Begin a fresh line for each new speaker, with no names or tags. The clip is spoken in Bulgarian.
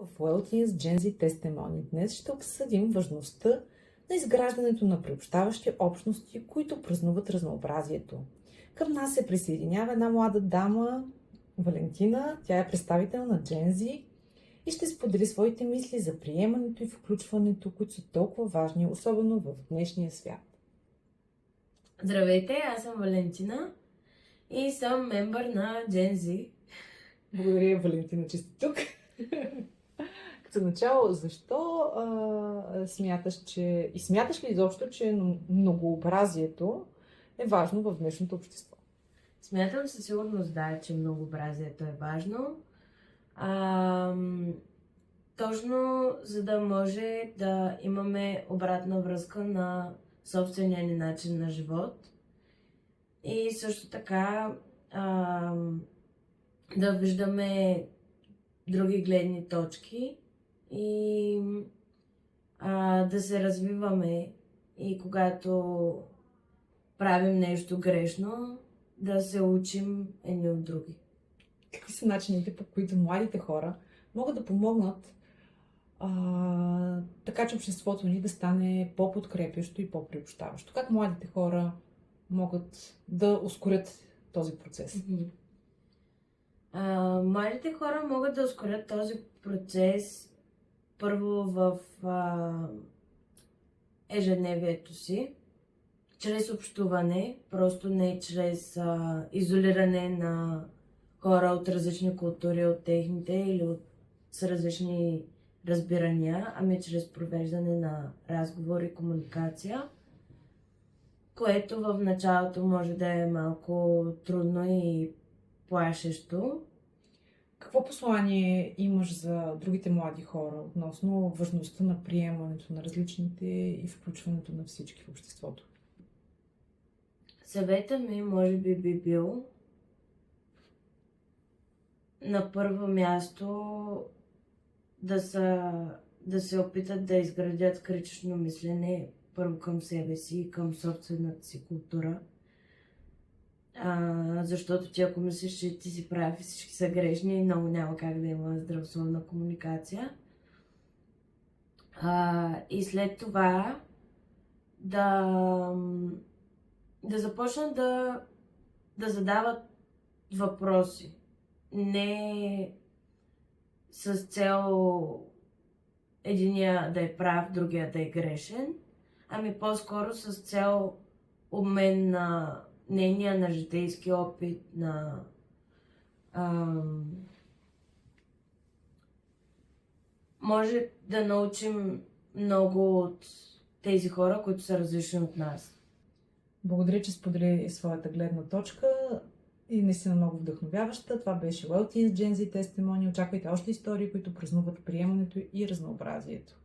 В Well Gen Z Testimony днес ще обсъдим важността на изграждането на приобщаващи общности, които празнуват разнообразието. Към нас се присъединява една млада дама, Валентина. Тя е представител на Gen Z и ще сподели своите мисли за приемането и включването, които са толкова важни, особено в днешния свят.
Здравейте, аз съм Валентина и съм мембър на Gen Z.
Благодаря, Валентина, че сте тук. Като начало, защо смяташ ли изобщо, че многообразието е важно в днешното общество?
Смятам със сигурност, да, че многообразието е важно. Точно за да може да имаме обратна връзка на собствения ни начин на живот. И също така да виждаме други гледни точки и да се развиваме, и когато правим нещо грешно, да се учим едни от други.
Какви са начините, по които младите хора могат да помогнат така, че обществото ни да стане по-подкрепящо и по-приобщаващо? Как младите хора могат да ускорят този процес?
Младите хора могат да ускорят този процес първо в ежедневието си, чрез общуване, просто не чрез изолиране на хора от различни култури, от техните или с различни разбирания, ами чрез провеждане на разговор и комуникация, което в началото може да е малко трудно и плашещо.
Какво послание имаш за другите млади хора относно важността на приемането на различните и включването на всички в обществото?
Съветът ми може би бил на първо място да се опитат да изградят критично мислене първо към себе си и към собствената си култура. Защото ти ако мислиш, че ти си прав и всички са грешни, много няма как да има здравословна комуникация. И след това да започнат да задават въпроси. Не с цел единия да е прав, другия да е грешен, ами по-скоро с цел обмен на мнения, на житейски опит, може да научим много от тези хора, които са различни от нас.
Благодаря, че сподели своята гледна точка и наистина много вдъхновяваща. Това беше Well Gen Z Testimony. Очаквайте още истории, които празнуват приемането и разнообразието.